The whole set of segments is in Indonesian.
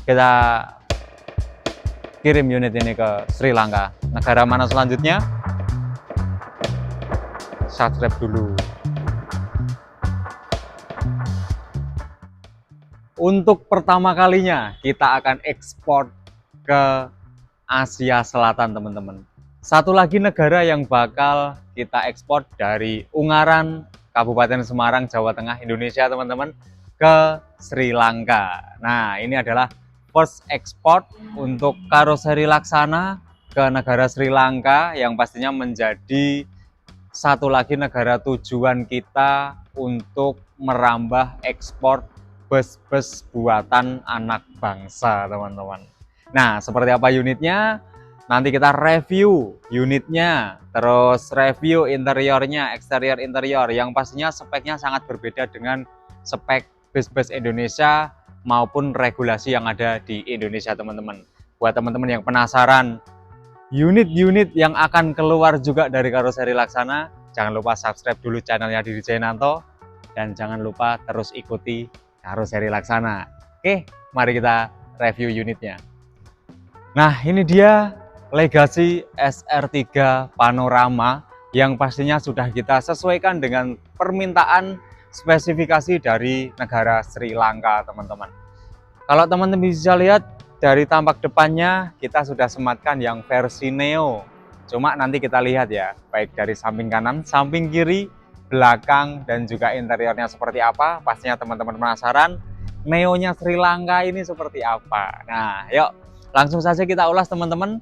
kita kirim unit ini ke Sri Lanka. Negara mana selanjutnya? Subscribe dulu. Untuk pertama kalinya kita akan ekspor ke Asia Selatan, teman-teman. Satu lagi negara yang bakal kita ekspor dari Ungaran, Kabupaten Semarang, Jawa Tengah, Indonesia, teman-teman, ke Sri Lanka. Nah, ini adalah first export untuk karoseri Laksana ke negara Sri Lanka, yang pastinya menjadi satu lagi negara tujuan kita untuk merambah ekspor bus-bus buatan anak bangsa, teman-teman. Nah, seperti apa unitnya? Nanti kita review unitnya, terus review interiornya, eksterior interior, yang pastinya speknya sangat berbeda dengan spek bus-bus Indonesia maupun regulasi yang ada di Indonesia, teman-teman. Buat teman-teman yang penasaran unit-unit yang akan keluar juga dari karoseri Laksana, jangan lupa subscribe dulu channelnya Didi Jayananto, dan jangan lupa terus ikuti karoseri Laksana. Oke, mari kita review unitnya. Nah, ini dia Legacy SR3 Panorama yang pastinya sudah kita sesuaikan dengan permintaan spesifikasi dari negara Sri Lanka, teman-teman. Kalau teman-teman bisa lihat dari tampak depannya, kita sudah sematkan yang versi Neo. Cuma nanti kita lihat ya, baik dari samping kanan, samping kiri, belakang, dan juga interiornya seperti apa. Pastinya teman-teman penasaran Neo-nya Sri Lanka ini seperti apa. Nah, yuk langsung saja kita ulas, teman-teman.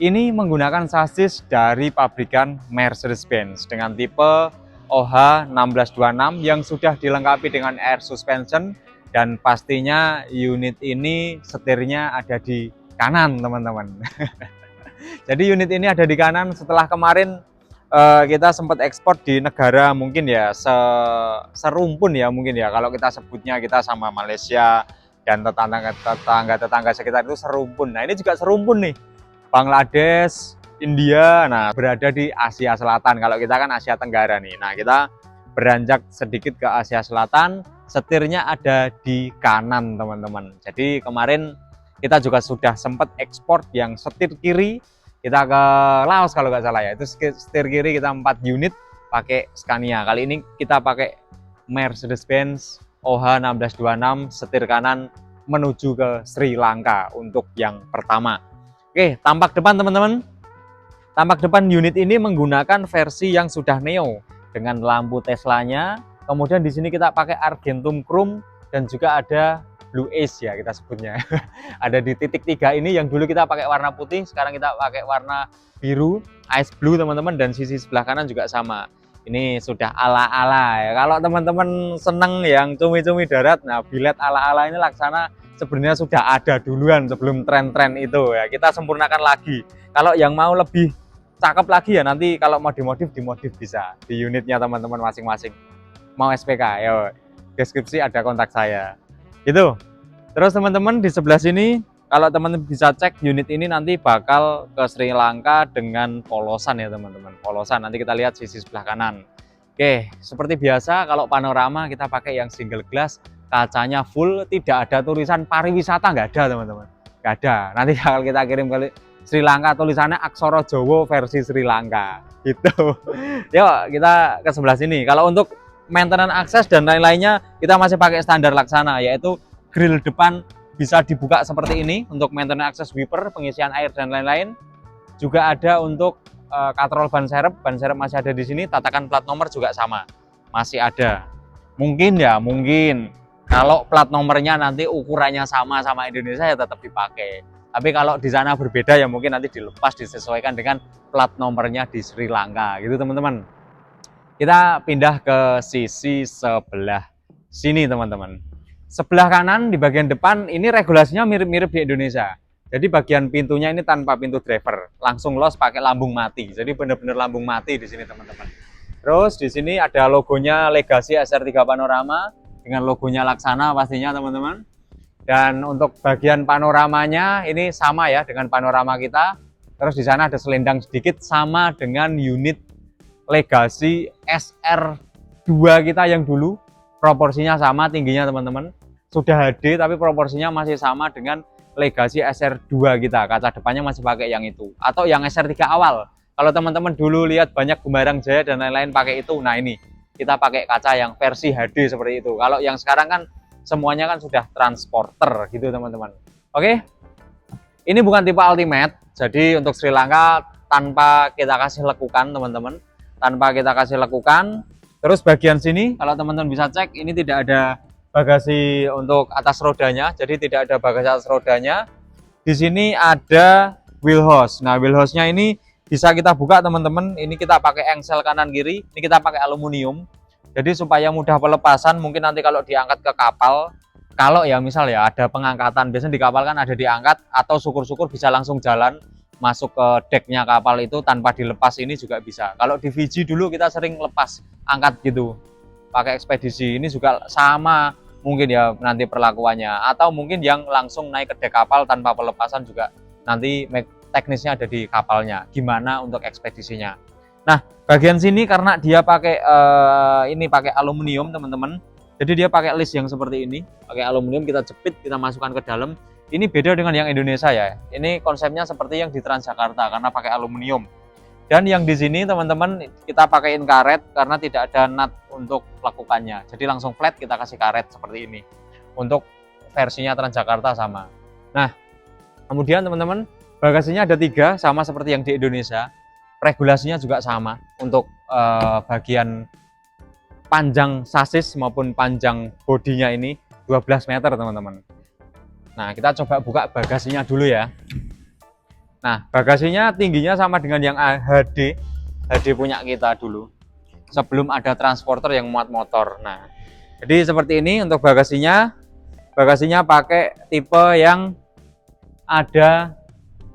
Ini menggunakan sasis dari pabrikan Mercedes-Benz dengan tipe OH1626 yang sudah dilengkapi dengan air suspension, dan pastinya unit ini setirnya ada di kanan, teman-teman. Jadi unit ini ada di kanan setelah kemarin kita sempat ekspor di negara mungkin ya serumpun ya, mungkin ya kalau kita sebutnya, kita sama Malaysia dan tetangga sekitar itu serumpun. Nah, ini juga serumpun nih, Bangladesh, India, nah berada di Asia Selatan. Kalau kita kan Asia Tenggara nih. Nah, kita beranjak sedikit ke Asia Selatan, setirnya ada di kanan, teman-teman. Jadi kemarin kita juga sudah sempat ekspor yang setir kiri, kita ke Laos kalau nggak salah ya, itu setir kiri kita 4 unit pakai Scania. Kali ini kita pakai Mercedes-Benz OH1626 setir kanan menuju ke Sri Lanka untuk yang pertama. Oke, tampak depan, teman-teman. Tampak depan unit ini menggunakan versi yang sudah Neo dengan lampu Teslanya. Kemudian di sini kita pakai Argentum Chrome dan juga ada Blue Ace ya kita sebutnya. Ada di titik 3 ini, yang dulu kita pakai warna putih, sekarang kita pakai warna biru, ice blue, teman-teman, dan sisi sebelah kanan juga sama. Ini sudah ala-ala ya. Kalau teman-teman seneng yang cumi-cumi darat, nah bilet ala-ala ini Laksana sebenarnya sudah ada duluan sebelum tren-tren itu ya. Kita sempurnakan lagi. Kalau yang mau lebih cakep lagi ya, nanti kalau mau dimodif bisa di unitnya teman-teman masing-masing. Mau SPK ya, deskripsi ada kontak saya. Itu. Terus teman-teman di sebelah sini, kalau teman-teman bisa cek, unit ini nanti bakal ke Sri Lanka dengan polosan ya, teman-teman. Polosan, nanti kita lihat sisi sebelah kanan. Oke, seperti biasa kalau panorama kita pakai yang single glass, kacanya full, tidak ada tulisan pariwisata, nggak ada, teman-teman. Nggak ada. Nanti kalau kita kirim ke Sri Lanka tulisannya aksara Jawa versi Sri Lanka. Gitu. Yuk kita ke sebelah sini. Kalau untuk maintenance akses dan lain-lainnya kita masih pakai standar Laksana, yaitu grill depan bisa dibuka seperti ini untuk maintenance akses wiper, pengisian air dan lain-lain. Juga ada untuk katrol ban serep masih ada di sini, tatakan plat nomor juga sama, masih ada. Mungkin kalau plat nomornya nanti ukurannya sama Indonesia ya tetap dipakai. Tapi kalau di sana berbeda ya mungkin nanti dilepas, disesuaikan dengan plat nomornya di Sri Lanka gitu, teman-teman. Kita pindah ke sisi sebelah sini, teman-teman. Sebelah kanan di bagian depan ini regulasinya mirip-mirip di Indonesia. Jadi bagian pintunya ini tanpa pintu driver, langsung los pakai lambung mati. Jadi benar-benar lambung mati di sini, teman-teman. Terus di sini ada logonya Legacy SR3 Panorama dengan logonya Laksana pastinya, teman-teman. Dan untuk bagian panoramanya ini sama ya dengan panorama kita. Terus di sana ada selendang sedikit sama dengan unit Legacy SR2 kita yang dulu, proporsinya sama tingginya, teman-teman. sudah HD tapi proporsinya masih sama dengan Legacy SR2 kita, kaca depannya masih pakai yang itu, atau yang SR3 awal. Kalau teman-teman dulu lihat banyak Gembarang Jaya dan lain-lain pakai itu, nah ini kita pakai kaca yang versi HD seperti itu. Kalau yang sekarang kan semuanya kan sudah transporter gitu teman-teman. Oke, ini bukan tipe Ultimate, jadi untuk Sri Lanka tanpa kita kasih lekukan teman-teman, tanpa kita kasih lekukan. Terus bagian sini kalau teman-teman bisa cek, ini tidak ada bagasi untuk atas rodanya, jadi tidak ada bagasi atas rodanya. Di sini ada wheel hose. Nah, wheel hose-nya ini bisa kita buka teman-teman. Ini kita pakai engsel kanan kiri, ini kita pakai aluminium. Jadi supaya mudah pelepasan, mungkin nanti kalau diangkat ke kapal, kalau ya misal ya ada pengangkatan, biasanya di kapal kan ada diangkat, atau syukur-syukur bisa langsung jalan masuk ke decknya kapal itu tanpa dilepas, ini juga bisa. Kalau di Fiji dulu kita sering lepas angkat gitu pakai ekspedisi, ini juga sama mungkin ya nanti perlakuannya, atau mungkin yang langsung naik ke dek kapal tanpa pelepasan juga nanti teknisnya ada di kapalnya gimana untuk ekspedisinya. Nah, bagian sini karena dia pakai ini pakai aluminium teman-teman, jadi dia pakai list yang seperti ini, pakai aluminium, kita jepit, kita masukkan ke dalam. Ini beda dengan yang Indonesia ya. Ini konsepnya seperti yang di Transjakarta karena pakai aluminium. Dan yang di sini teman-teman kita pakaiin karet karena tidak ada nut untuk lekukannya. Jadi langsung flat kita kasih karet seperti ini. Untuk versinya Transjakarta sama. Nah, kemudian teman-teman bagasinya ada 3 sama seperti yang di Indonesia. Regulasinya juga sama untuk bagian panjang sasis maupun panjang bodinya ini 12 meter teman-teman. Nah, kita coba buka bagasinya dulu ya. Nah, bagasinya tingginya sama dengan yang HD punya kita dulu. Sebelum ada transporter yang muat motor. Nah, jadi seperti ini untuk bagasinya. Bagasinya pakai tipe yang ada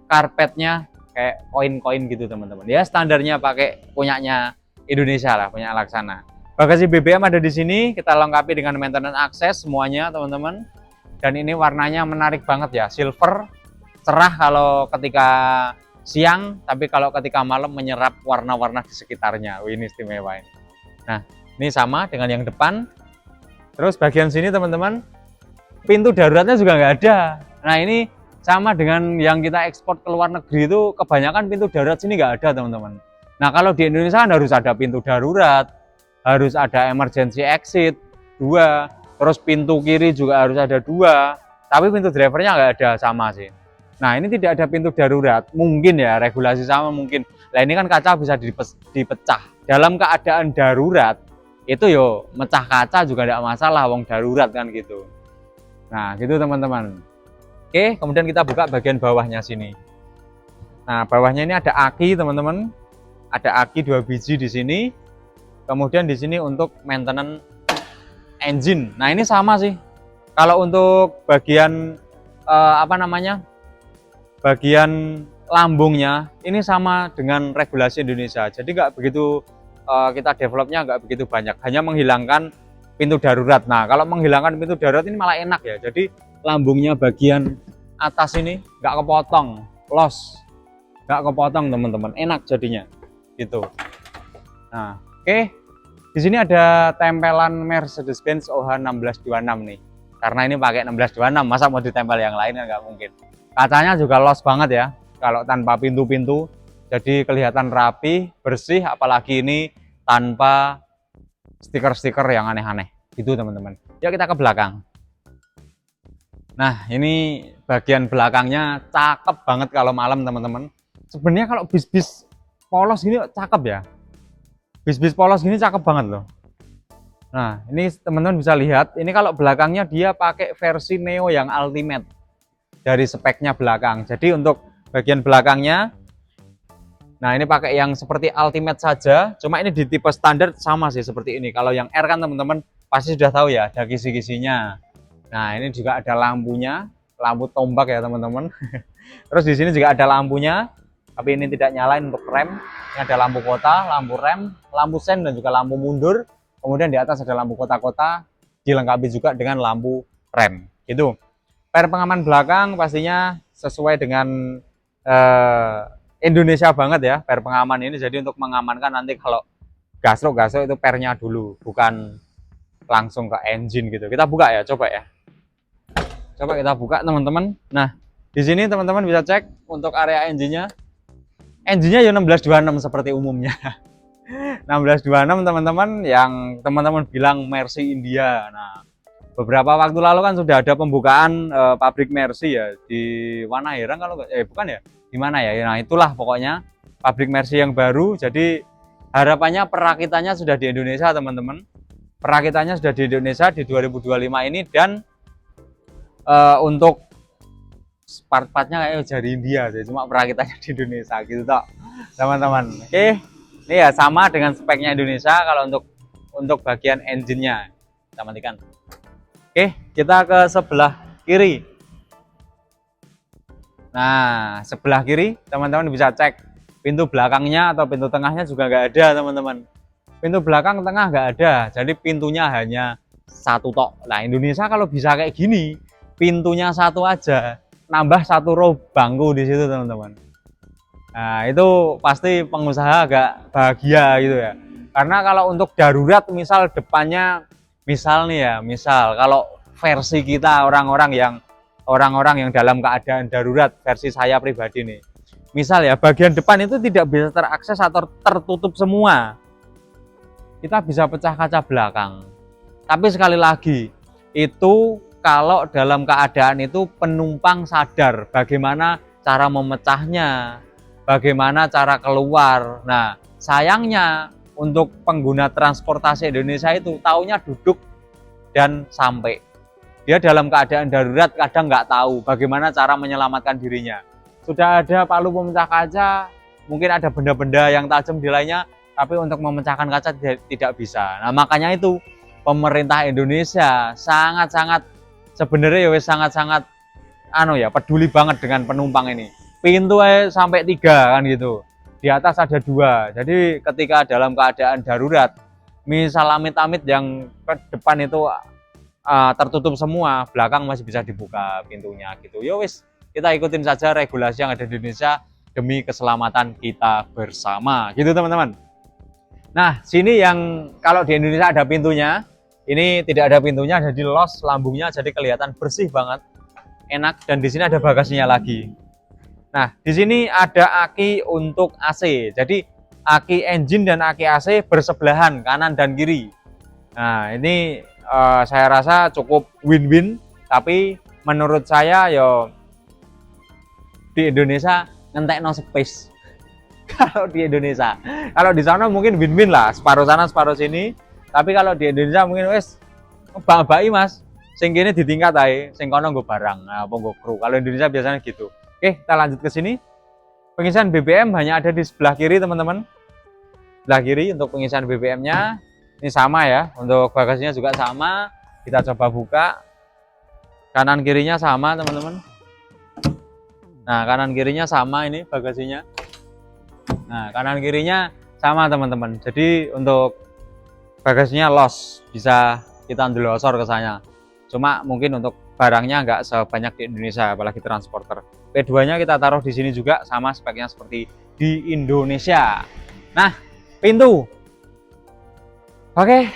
karpetnya kayak koin-koin gitu teman-teman. Ya standarnya pakai punyanya Indonesia lah, punya Laksana. Bagasi BBM ada di sini, kita lengkapi dengan maintenance access semuanya teman-teman. Dan ini warnanya menarik banget ya, silver, cerah kalau ketika siang, tapi kalau ketika malam menyerap warna-warna di sekitarnya. Wih, ini istimewa ini. Nah, ini sama dengan yang depan. Terus bagian sini teman-teman, pintu daruratnya juga nggak ada. Nah, ini sama dengan yang kita ekspor ke luar negeri itu, kebanyakan pintu darurat sini nggak ada teman-teman. Nah, kalau di Indonesia kan harus ada pintu darurat, harus ada emergency exit 2, terus pintu kiri juga harus ada 2, tapi pintu drivernya nggak ada sama sih. Nah, ini tidak ada pintu darurat, mungkin ya regulasi sama mungkin. Nah, ini kan kaca bisa dipecah. Dalam keadaan darurat, itu yo mecah kaca juga tidak masalah, wong darurat kan gitu. Nah, gitu teman-teman. Oke, kemudian kita buka bagian bawahnya sini. Nah, bawahnya ini ada aki teman-teman. Ada aki 2 biji di sini. Kemudian di sini untuk maintenance engine. Nah, ini sama sih. Kalau untuk bagian bagian lambungnya ini sama dengan regulasi Indonesia. Jadi nggak begitu kita developnya nggak begitu banyak. Hanya menghilangkan pintu darurat. Nah, kalau menghilangkan pintu darurat ini malah enak ya. Jadi lambungnya bagian atas ini nggak kepotong, los, nggak kepotong teman-teman. Enak jadinya. Gitu. Nah, oke. Di sini ada tempelan Mercedes-Benz OH1626 nih. Karena ini pakai 1626, masa mau ditempel yang lain kan nggak mungkin. Kacanya juga los banget ya, kalau tanpa pintu-pintu. Jadi kelihatan rapi, bersih, apalagi ini tanpa stiker-stiker yang aneh-aneh. Gitu teman-teman. Yuk kita ke belakang. Nah, ini bagian belakangnya cakep banget kalau malam teman-teman. Sebenarnya kalau bis-bis polos gini cakep ya. Bis-bis polos gini cakep banget loh. Nah, ini teman-teman bisa lihat, ini kalau belakangnya dia pakai versi Neo yang Ultimate dari speknya belakang. Jadi untuk bagian belakangnya, nah ini pakai yang seperti Ultimate saja, cuma ini di tipe standar sama sih seperti ini. Kalau yang R kan teman-teman pasti sudah tahu ya, ada kisi-kisinya. Nah, ini juga ada lampunya, lampu tombak ya teman-teman. Terus di sini juga ada lampunya, tapi ini tidak nyalain untuk rem. Ini ada lampu kota, lampu rem, lampu sen, dan juga lampu mundur. Kemudian di atas ada lampu kota-kota, dilengkapi juga dengan lampu rem. Gitu. Per pengaman belakang pastinya sesuai dengan Indonesia banget ya, per pengaman ini. Jadi untuk mengamankan nanti kalau gasrok itu pernya dulu, bukan langsung ke engine gitu. Kita buka ya, coba ya. Coba kita buka teman-teman. Nah, di sini teman-teman bisa cek untuk area engine-nya. Engine-nya ya 1626 seperti umumnya. 1626 teman-teman, yang teman-teman bilang Mercy India. Nah, beberapa waktu lalu kan sudah ada pembukaan pabrik Mercy ya di Wanaherang kalau bukan ya, di mana ya? Nah, itulah pokoknya pabrik Mercy yang baru. Jadi harapannya perakitannya sudah di Indonesia teman-teman. Perakitannya sudah di Indonesia di 2025 ini, dan untuk part-partnya kayak dari India sih, cuma perakitannya di Indonesia gitu toh teman-teman. Oke, ini ya sama dengan speknya Indonesia. Kalau untuk bagian engine-nya kita matikan. Oke, kita ke sebelah kiri. Nah, sebelah kiri teman-teman bisa cek pintu belakangnya atau pintu tengahnya juga nggak ada teman-teman. Pintu belakang tengah nggak ada, jadi pintunya hanya satu tok. Nah, Indonesia kalau bisa kayak gini, pintunya satu aja, nambah satu row bangku di situ teman-teman. Nah, itu pasti pengusaha agak bahagia gitu ya. Karena kalau untuk darurat, misal depannya, misal nih ya, misal kalau versi kita orang-orang yang dalam keadaan darurat, versi saya pribadi nih, misal ya bagian depan itu tidak bisa terakses atau tertutup semua, kita bisa pecah kaca belakang. Tapi sekali lagi, itu kalau dalam keadaan itu penumpang sadar bagaimana cara memecahnya, bagaimana cara keluar. Nah, sayangnya untuk pengguna transportasi Indonesia itu taunya duduk dan sampai. Dia dalam keadaan darurat kadang nggak tahu bagaimana cara menyelamatkan dirinya. Sudah ada palu pemecah kaca, mungkin ada benda-benda yang tajam di lainnya, tapi untuk memecahkan kaca tidak bisa. Nah, makanya itu pemerintah Indonesia sangat-sangat sebenarnya ya sangat-sangat peduli banget dengan penumpang ini. Pintu sampai 3 kan gitu. Di atas ada 2. Jadi ketika dalam keadaan darurat, misal amit-amit yang ke depan itu tertutup semua, belakang masih bisa dibuka pintunya gitu. Ya wis, kita ikutin saja regulasi yang ada di Indonesia demi keselamatan kita bersama gitu teman-teman. Nah, sini yang kalau di Indonesia ada pintunya, ini tidak ada pintunya, jadi los lambungnya, jadi kelihatan bersih banget, enak. Dan di sini ada bagasinya lagi. Nah, di sini ada aki untuk AC. Jadi aki engine dan aki AC bersebelahan kanan dan kiri. Nah, ini saya rasa cukup win-win. Tapi menurut saya yo di Indonesia ngentek no space. Kalau di Indonesia, kalau di sana mungkin win-win lah, separuh sana separuh sini. Tapi kalau di Indonesia mungkin wes bak-baki mas, sing kene ditingkat ae, sing kono nggo barang, apa nggo kru. Kalau Indonesia biasanya gitu. Oke, kita lanjut ke sini. Pengisian BBM hanya ada di sebelah kiri teman-teman. Sebelah kiri untuk pengisian BBM-nya. Ini sama ya, untuk bagasinya juga sama. Kita coba buka. Kanan kirinya sama teman-teman. Nah, kanan kirinya sama ini bagasinya. Nah, kanan kirinya sama teman-teman. Jadi untuk bagasinya los, bisa kita ndelosor ke sana. Cuma mungkin untuk barangnya nggak sebanyak di Indonesia, apalagi transporter. P2-nya kita taruh di sini juga sama speknya seperti di Indonesia. Nah, pintu. Oke.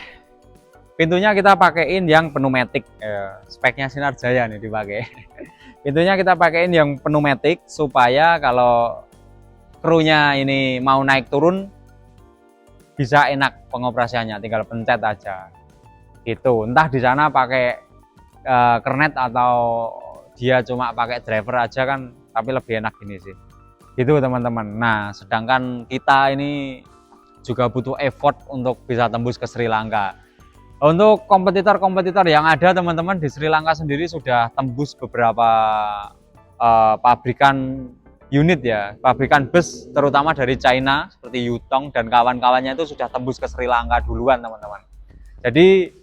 Pintunya kita pakaiin yang pneumatik. Speknya Sinar Jaya nih dipakai. Pintunya kita pakaiin yang pneumatik supaya kalau krunya ini mau naik turun bisa enak pengoperasiannya, tinggal pencet aja gitu. Entah di sana pakai kernet atau dia cuma pakai driver aja kan, tapi lebih enak gini sih gitu teman-teman. Nah, sedangkan kita ini juga butuh effort untuk bisa tembus ke Sri Lanka. Untuk kompetitor-kompetitor yang ada teman-teman di Sri Lanka sendiri sudah tembus beberapa pabrikan unit ya, pabrikan bus terutama dari China seperti Yutong dan kawan-kawannya itu sudah tembus ke Sri Lanka duluan teman-teman. Jadi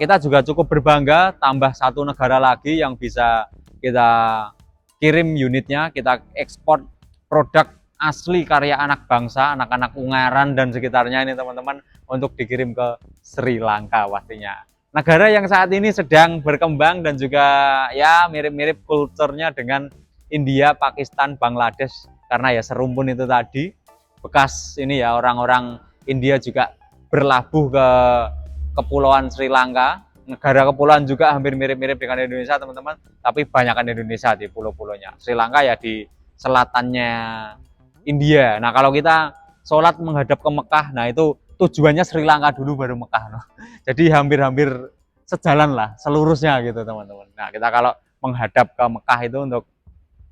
kita juga cukup berbangga, tambah satu negara lagi yang bisa kita kirim unitnya, kita ekspor produk asli karya anak bangsa, anak-anak Ungaran dan sekitarnya ini teman-teman, untuk dikirim ke Sri Lanka pastinya. Negara yang saat ini sedang berkembang dan juga ya mirip-mirip kulturnya dengan India, Pakistan, Bangladesh, karena ya serumpun itu tadi. Bekas ini ya orang-orang India juga berlabuh ke Kepulauan Sri Lanka negara kepulauan juga hampir mirip-mirip dengan Indonesia teman-teman, tapi banyakkan Indonesia di pulau-pulaunya. Sri Lanka ya di selatannya India. Nah kalau kita sholat menghadap ke Mekah, nah itu tujuannya Sri Lanka dulu baru Mekah. No. Jadi hampir-hampir sejalan lah, selurusnya gitu teman-teman. Nah kita kalau menghadap ke Mekah itu untuk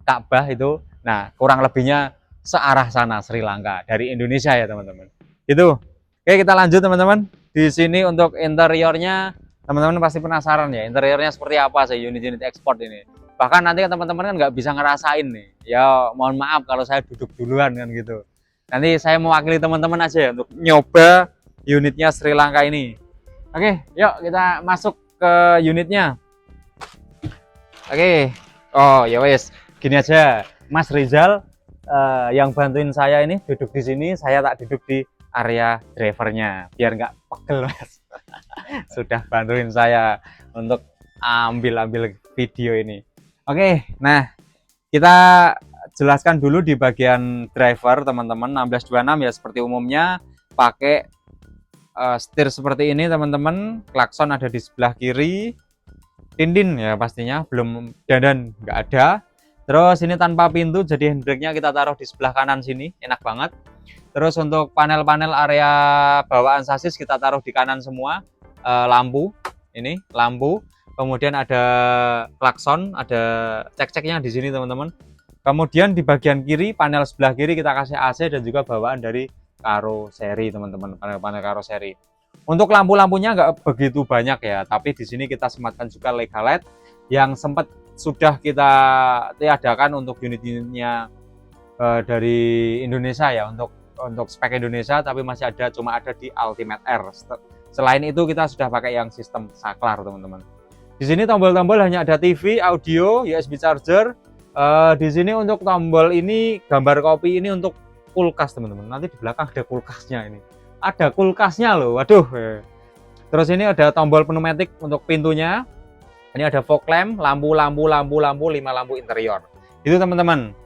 Ka'bah itu, nah kurang lebihnya searah sana Sri Lanka dari Indonesia ya teman-teman. Itu. Oke kita lanjut teman-teman. Di sini untuk interiornya teman-teman pasti penasaran ya interiornya seperti apa sih unit-unit ekspor ini. Bahkan nanti teman-teman kan nggak bisa ngerasain nih. Ya mohon maaf kalau saya duduk duluan kan gitu. Nanti saya mewakili teman-teman aja ya untuk nyoba unitnya Sri Lanka ini. Oke, yuk kita masuk ke unitnya. Oke, oh ya wes, gini aja, Mas Rizal yang bantuin saya ini duduk di sini, saya tak duduk di area drivernya, biar nggak pegel Mas. Sudah bantuin saya untuk ambil video ini. Oke, nah kita jelaskan dulu di bagian driver teman-teman. 1626 ya seperti umumnya pakai setir seperti ini teman-teman. Klakson ada di sebelah kiri, tindin ya pastinya belum dan nggak ada. Terus ini tanpa pintu, jadi handbrake-nya kita taruh di sebelah kanan sini, enak banget. Terus untuk panel-panel area bawaan sasis kita taruh di kanan semua. Lampu ini lampu, kemudian ada klakson, ada cek-ceknya di sini teman-teman. Kemudian di bagian kiri, panel sebelah kiri kita kasih AC dan juga bawaan dari karoseri teman-teman, panel karoseri. Untuk lampu-lampunya nggak begitu banyak ya, tapi di sini kita sematkan juga Lega LED yang sempat sudah kita tiadakan untuk unit-unitnya dari Indonesia ya, untuk spek Indonesia, tapi masih ada, cuma ada di Ultimate Air. Selain itu kita sudah pakai yang sistem saklar teman-teman. Di sini tombol-tombol hanya ada TV, audio, USB charger. Di sini untuk tombol ini gambar kopi ini untuk kulkas teman-teman. Nanti di belakang ada kulkasnya ini. Ada kulkasnya loh, waduh. Terus ini ada tombol pneumatik untuk pintunya. Ini ada fog lamp, lampu, 5 lampu interior. Itu teman-teman.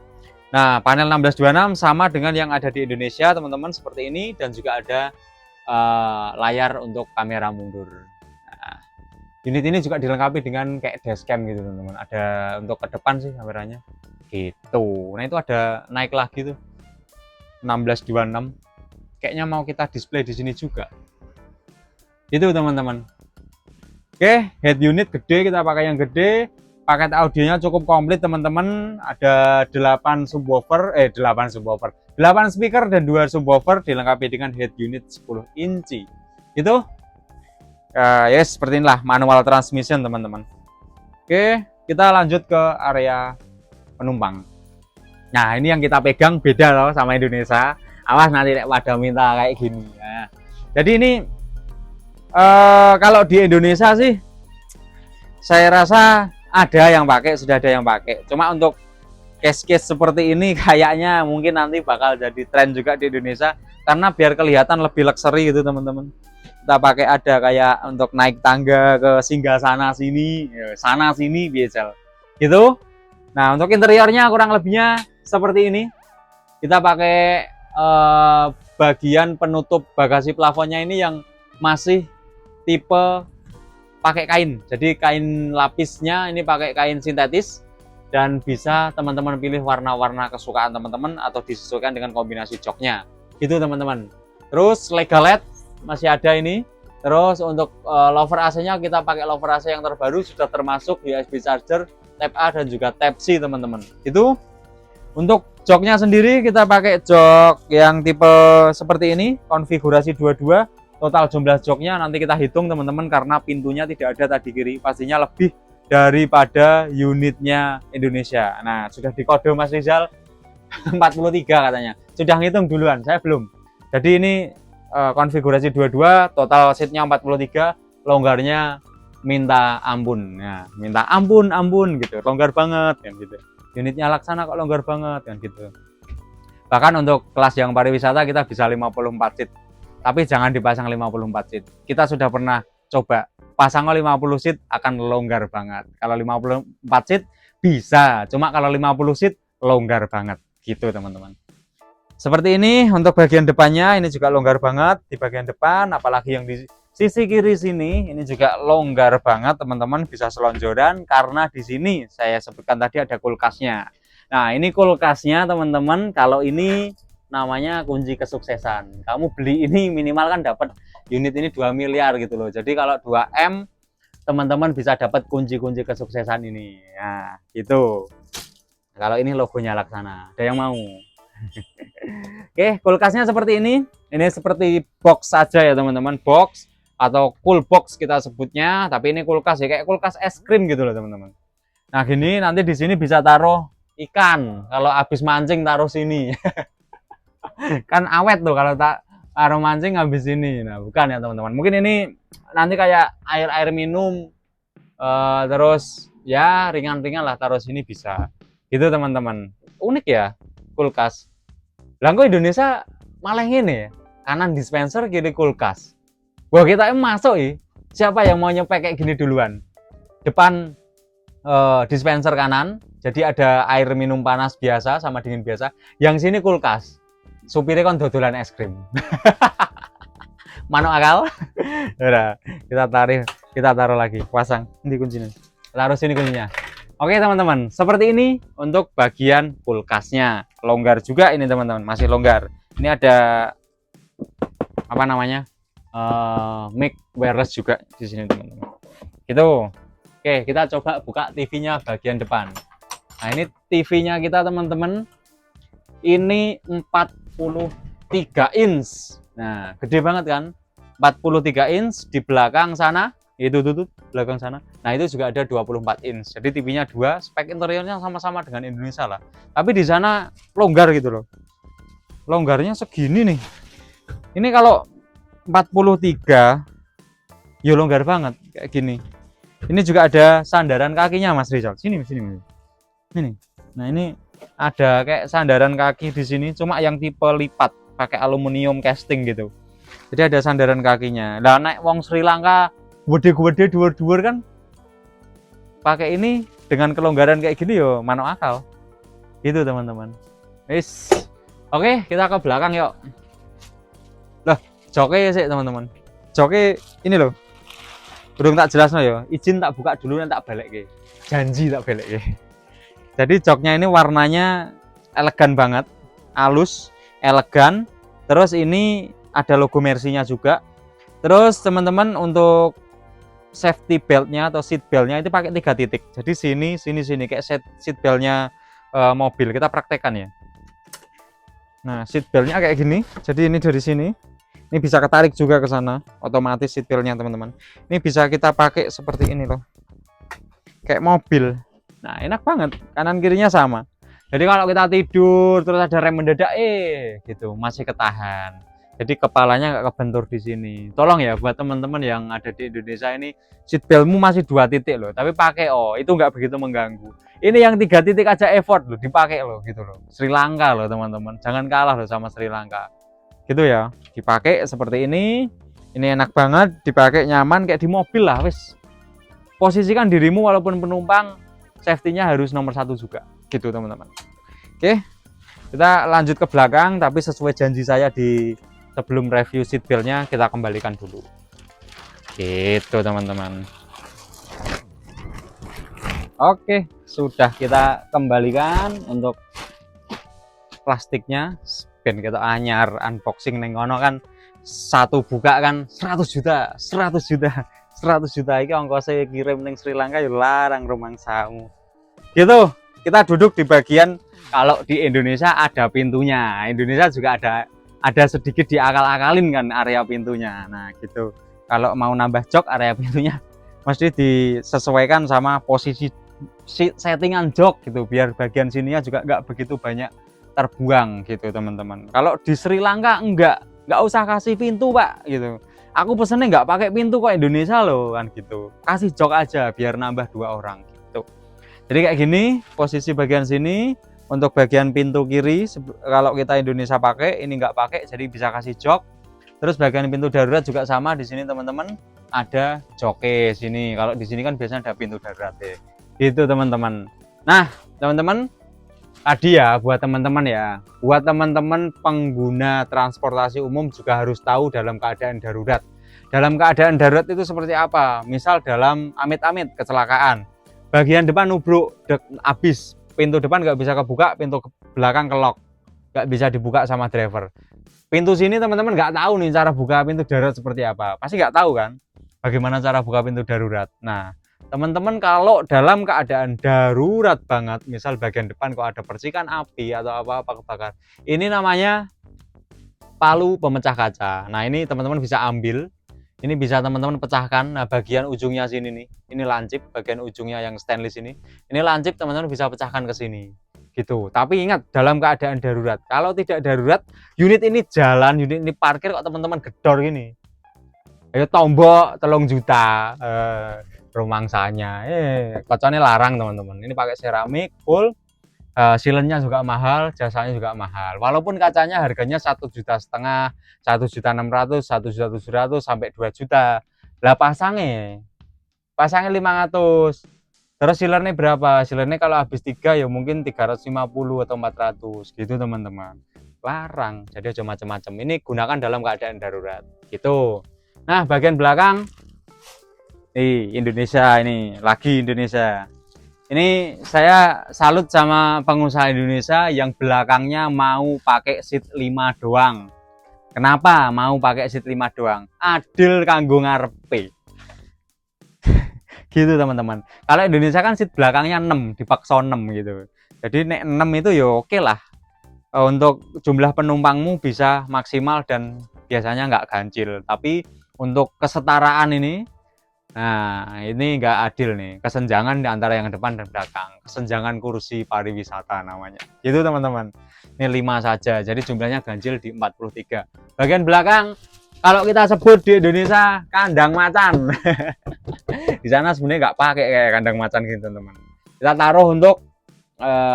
Nah, panel 1626 sama dengan yang ada di Indonesia teman-teman seperti ini, dan juga ada layar untuk kamera mundur. Nah, unit ini juga dilengkapi dengan kayak dashcam gitu teman-teman. Ada untuk ke depan sih kameranya gitu. Nah itu ada naik lagi tuh 1626, kayaknya mau kita display di sini juga itu teman-teman. Oke, head unit gede, kita pakai yang gede. Paket audionya cukup komplit teman-teman. Ada 8 speaker dan 2 subwoofer dilengkapi dengan head unit 10 inci. Itu yes, seperti inilah manual transmission teman-teman. Oke, kita lanjut ke area penumpang. Nah, ini yang kita pegang beda loh sama Indonesia. Awas nanti pada minta kayak gini. Nah, jadi ini kalau di Indonesia sih saya rasa ada yang pakai, sudah ada yang pakai. Cuma untuk case-case seperti ini kayaknya mungkin nanti bakal jadi tren juga di Indonesia, karena biar kelihatan lebih luxury gitu teman-teman. Kita pakai ada kayak untuk naik tangga ke singgah sana sini biasa gitu. Nah, untuk interiornya kurang lebihnya seperti ini. Kita pakai bagian penutup bagasi plafonnya ini yang masih tipe pakai kain. Jadi kain lapisnya ini pakai kain sintetis, dan bisa teman-teman pilih warna-warna kesukaan teman-teman atau disesuaikan dengan kombinasi joknya. Gitu teman-teman. Terus Lega LED masih ada ini. Terus untuk lover AC-nya kita pakai lover AC yang terbaru, sudah termasuk USB charger Type A dan juga Type C teman-teman. Itu untuk joknya sendiri kita pakai jok yang tipe seperti ini, konfigurasi 22. Total jumlah joknya nanti kita hitung teman-teman, karena pintunya tidak ada tadi kiri, pastinya lebih daripada unitnya Indonesia. Nah, sudah dikode Mas Rizal 43 katanya. Sudah ngitung duluan, saya belum. Jadi ini konfigurasi 22, total seatnya 43, longgarnya minta ampun. Nah, minta ampun gitu, longgar banget kan gitu. Unitnya Laksana kok longgar banget kan gitu. Bahkan untuk kelas yang pariwisata kita bisa 54 seat. Tapi jangan dipasang 54 seat. Kita sudah pernah coba pasang 50 seat akan longgar banget. Kalau 54 seat bisa, cuma kalau 50 seat longgar banget gitu teman-teman. Seperti ini untuk bagian depannya, ini juga longgar banget di bagian depan, apalagi yang di Sisi kiri sini ini juga longgar banget teman-teman, bisa selonjoran karena di sini saya sebutkan tadi ada kulkasnya. Nah, ini kulkasnya teman-teman. Kalau ini namanya kunci kesuksesan. Kamu beli ini minimal kan dapat unit ini 2 miliar gitu loh. Jadi kalau 2M teman-teman bisa dapat kunci-kunci kesuksesan ini. Nah, gitu. Kalau ini logonya Laksana. Ada yang mau? Oke, kulkasnya seperti ini. Ini seperti box saja ya teman-teman, box atau cool box kita sebutnya, tapi ini kulkas ya, kayak kulkas es krim gitu loh teman-teman. Nah gini, nanti di sini bisa taruh ikan. Kalau habis mancing taruh sini. Kan awet tuh kalau tak taruh mancing habis ini. Nah bukan ya teman-teman. Mungkin ini nanti kayak air minum, terus ya ringan-ringan lah taruh sini bisa. Gitu teman-teman. Unik ya kulkas. Lah kok Indonesia malah ini ya, kanan dispenser kiri kulkas. Wah kita masuk ya. Siapa yang mau nyepek kayak gini duluan? Depan dispenser kanan, jadi ada air minum panas biasa sama dingin biasa. Yang sini kulkas. Supirnya kan dodolan es krim. Manuk akal. Udah, kita taruh lagi, pasang. Ini kuncinya. Taruh sini kuncinya. Oke teman-teman, seperti ini untuk bagian kulkasnya. Longgar juga ini teman-teman, masih longgar. Ini ada apa namanya? Mic wireless juga di sini teman-teman. Gitu. Oke, kita coba buka TV-nya bagian depan. Nah, ini TV-nya kita teman-teman. Ini 43 inch. Nah, gede banget kan? 43 inch di belakang sana. Itu tuh belakang sana. Nah, itu juga ada 24 inch. Jadi TV-nya dua, spek interiornya sama-sama dengan Indonesia lah. Tapi di sana longgar gitu loh. Longgarnya segini nih. Ini kalau 43 ya longgar banget kayak gini. Ini juga ada sandaran kakinya Mas Rizal. Sini. Ini. Nah, ini ada kayak sandaran kaki di sini, cuma yang tipe lipat pakai aluminium casting gitu. Jadi ada sandaran kakinya. Lah naik wong Sri Lanka gede-gede dhuwur-dhuwur kan pakai ini dengan kelonggaran kayak gini yo manuk akal. Gitu teman-teman. Wis. Oke, kita ke belakang yuk. Lah, joknya sih teman-teman. Joknya ini loh. Belum tak jelas no ya. Izin tak buka dulu nanti tak balik ke. Janji tak balik ke. Jadi joknya ini warnanya elegan banget, halus, elegan. Terus ini ada logo Mercy-nya juga. Terus teman-teman untuk safety beltnya atau seat beltnya itu pakai 3 titik. Jadi sini kayak seat beltnya mobil. Kita praktekkan ya. Nah, seat beltnya kayak gini. Jadi ini dari sini. Ini bisa ketarik juga ke sana, otomatis seat beltnya teman-teman. Ini bisa kita pakai seperti ini loh. Kayak mobil. Nah, enak banget. Kanan kirinya sama. Jadi kalau kita tidur terus ada rem mendadak gitu, masih ketahan. Jadi kepalanya nggak kebentur di sini. Tolong ya buat teman-teman yang ada di Indonesia ini, seat beltmu masih 2 titik loh, tapi pakai itu nggak begitu mengganggu. Ini yang 3 titik aja effort loh, dipakai loh gitu loh. Sri Lanka loh teman-teman, jangan kalah loh sama Sri Lanka. Gitu ya, dipakai seperti ini. Ini enak banget, dipakai nyaman kayak di mobil lah wis. Posisikan dirimu walaupun penumpang, safety-nya harus nomor 1 juga. Gitu teman-teman. Oke, kita lanjut ke belakang, tapi sesuai janji saya di sebelum review seat beltnya kita kembalikan dulu. Gitu teman-teman. Oke, sudah kita kembalikan untuk plastiknya. Ben kita anyar unboxing neng kono kan satu buka kan 100 juta iki ongkosnya kirim neng Sri Lanka ya larang rumangsamu. Gitu, kita duduk di bagian kalau di Indonesia ada pintunya. Indonesia juga ada sedikit diakal-akalin kan area pintunya. Nah gitu, kalau mau nambah jok area pintunya mesti disesuaikan sama posisi settingan jok gitu, biar bagian sininya juga nggak begitu banyak terbuang gitu teman-teman. Kalau di Sri Lanka nggak usah kasih pintu pak gitu. Aku pesennya nggak pakai pintu kok, Indonesia loh kan gitu. Kasih jok aja biar nambah 2 orang gitu. Jadi kayak gini posisi bagian sini. Untuk bagian pintu kiri kalau kita Indonesia pakai, ini nggak pakai, jadi bisa kasih jok. Terus bagian pintu darurat juga sama di sini teman-teman, ada joknya sini. Kalau di sini kan biasanya ada pintu darurat ya. Gitu teman-teman. Nah teman-teman, tadi ya buat teman-teman pengguna transportasi umum juga harus tahu dalam keadaan darurat. Dalam keadaan darurat itu seperti apa? Misal dalam amit-amit kecelakaan, bagian depan nubruk, habis, pintu depan nggak bisa kebuka, pintu belakang kelok, nggak bisa dibuka sama driver. Pintu sini teman-teman nggak tahu nih cara buka pintu darurat seperti apa, pasti nggak tahu kan bagaimana cara buka pintu darurat. Nah, teman-teman kalau dalam keadaan darurat banget, misal bagian depan kok ada percikan api atau apa-apa kebakar, ini namanya palu pemecah kaca. Nah, ini teman-teman bisa ambil, ini bisa teman-teman pecahkan. Nah, bagian ujungnya sini nih, ini lancip, bagian ujungnya yang stainless ini lancip, teman-teman bisa pecahkan ke sini gitu. Tapi ingat, dalam keadaan darurat. Kalau tidak darurat, unit ini jalan, unit ini parkir kok teman-teman gedor gini, ayo tombok 3 juta romangsanya, kocoknya larang teman-teman. Ini pakai seramik full, silennya juga mahal, jasanya juga mahal. Walaupun kacanya harganya 1,5 juta, 1,600.000, 1,700.000 sampai 2 juta. Lah pasangnya 500. Terus sealernya berapa? Sealernya kalau habis 3 ya mungkin 350 atau 400 gitu teman-teman. Larang. Jadi aja macam-macam. Ini gunakan dalam keadaan darurat gitu. Nah, bagian belakang Indonesia, ini lagi Indonesia. Ini saya salut sama pengusaha Indonesia yang belakangnya mau pakai seat 5 doang. Kenapa mau pakai seat 5 doang? Adil kanggo ngarepe. Gitu teman-teman. Kalau Indonesia kan seat belakangnya 6, dipaksa 6 gitu. Jadi nek 6 itu ya oke lah. Untuk jumlah penumpangmu bisa maksimal dan biasanya nggak ganjil. Tapi untuk kesetaraan ini, nah ini nggak adil nih. Kesenjangan di antara yang depan dan belakang. Kesenjangan kursi pariwisata namanya. Gitu teman-teman. Ini 5 saja. Jadi jumlahnya ganjil di 43. Bagian belakang, kalau kita sebut di Indonesia kandang macan. Di sana sebenarnya nggak pakai kayak kandang macan gitu teman-teman. Kita taruh untuk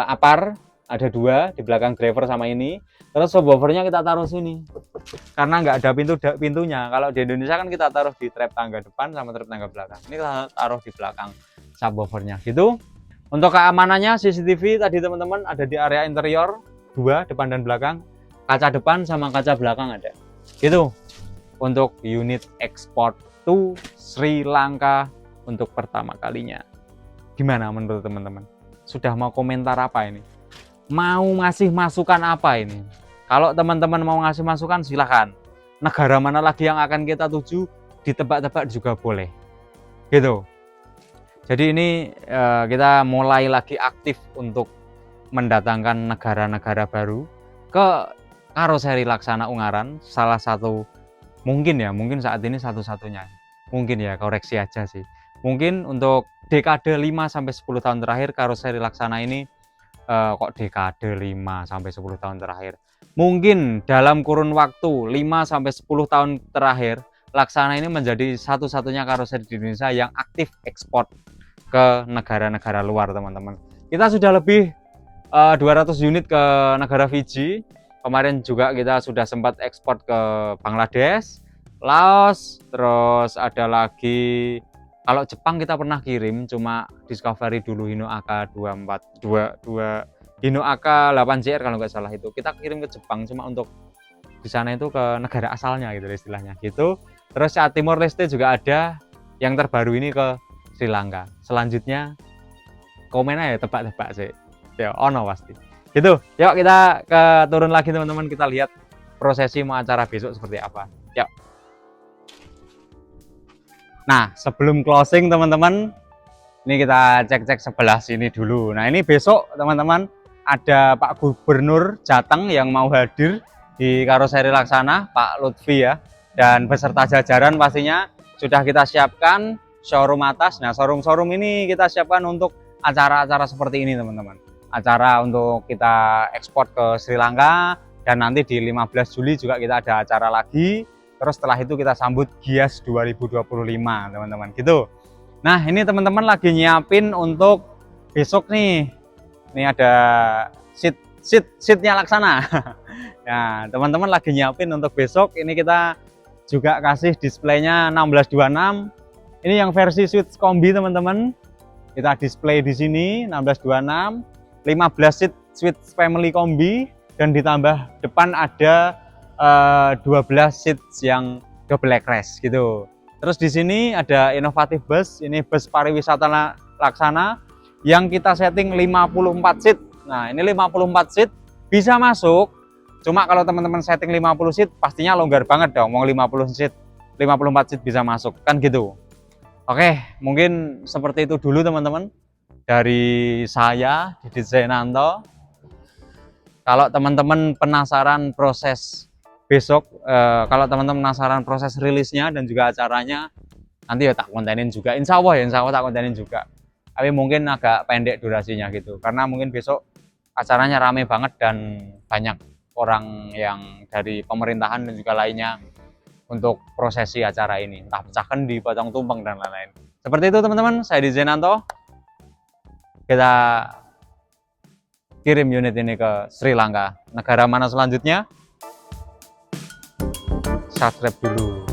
apar, ada 2 di belakang driver sama ini. Terus subwoofernya kita taruh sini karena nggak ada pintunya. Kalau di Indonesia kan kita taruh di trap tangga depan sama trap tangga belakang. Ini kita taruh di belakang subwoofernya gitu. Untuk keamanannya CCTV tadi teman-teman ada di area interior 2, depan dan belakang. Kaca depan sama kaca belakang ada gitu. Untuk unit ekspor to Sri Lanka untuk pertama kalinya. Gimana menurut teman-teman? Sudah mau komentar apa ini? Mau ngasih masukan apa ini? Kalau teman-teman mau ngasih masukan silahkan. Negara mana lagi yang akan kita tuju, ditebak-tebak juga boleh. Gitu. Jadi ini kita mulai lagi aktif untuk mendatangkan negara-negara baru ke karoseri Laksana Ungaran. Salah satu mungkin saat ini satu-satunya. Mungkin ya, koreksi aja sih. Mungkin untuk dekade 5 sampai 10 tahun terakhir karoseri Laksana ini kok dekade 5 sampai 10 tahun terakhir. Mungkin dalam kurun waktu 5 sampai 10 tahun terakhir Laksana ini menjadi satu-satunya karoseri di Indonesia yang aktif ekspor ke negara-negara luar, teman-teman. Kita sudah lebih 200 unit ke negara Fiji. Kemarin juga kita sudah sempat ekspor ke Bangladesh, Laos, terus ada lagi kalau Jepang kita pernah kirim cuma Discovery dulu Hino AK 242 Hino AK 8CR kalau nggak salah itu. Kita kirim ke Jepang cuma untuk di sana itu ke negara asalnya gitu istilahnya gitu. Terus saat Timor Leste juga ada, yang terbaru ini ke Sri Lanka. Selanjutnya komen aja tebak-tebak sih. Ya ono pasti. Gitu. Yuk kita turun lagi teman-teman, kita lihat prosesi mau acara besok seperti apa. Yuk. Nah, sebelum closing teman-teman, ini kita cek-cek sebelah sini dulu. Nah, ini besok teman-teman ada Pak Gubernur Jateng yang mau hadir di karoseri Laksana, Pak Lutfi ya. Dan beserta jajaran pastinya sudah kita siapkan showroom atas. Nah, showroom ini kita siapkan untuk acara-acara seperti ini teman-teman. Acara untuk kita ekspor ke Sri Lanka, dan nanti di 15 Juli juga kita ada acara lagi. Terus setelah itu kita sambut Gias 2025 teman-teman gitu. Nah ini teman-teman lagi nyiapin untuk besok nih. Ini ada seatnya Laksana. Nah teman-teman lagi nyiapin untuk besok. Ini kita juga kasih displaynya 1626. Ini yang versi suite kombi teman-teman. Kita display di sini 1626, 15 seat suite family kombi, dan ditambah depan ada 12 seats yang double crash gitu. Terus di sini ada inovatif bus, ini bus pariwisata laksana yang kita setting 54 seat. Nah, ini 54 seat bisa masuk. Cuma kalau teman-teman setting 50 seat pastinya longgar banget dong, mau 50 seat, 54 seat bisa masuk, kan gitu. Oke, mungkin seperti itu dulu teman-teman dari saya, Didit Zainanto. Kalau teman-teman penasaran proses besok, kalau teman-teman penasaran proses rilisnya dan juga acaranya, nanti ya tak kontenin juga. Insya Allah tak kontenin juga. Tapi mungkin agak pendek durasinya gitu, karena mungkin besok acaranya rame banget dan banyak orang yang dari pemerintahan dan juga lainnya untuk prosesi acara ini, entah pecah kendi, potong tumpeng dan lain-lain. Seperti itu teman-teman, saya Didit Zainanto. Kita kirim unit ini ke Sri Lanka. Negara mana selanjutnya? Subscribe dulu.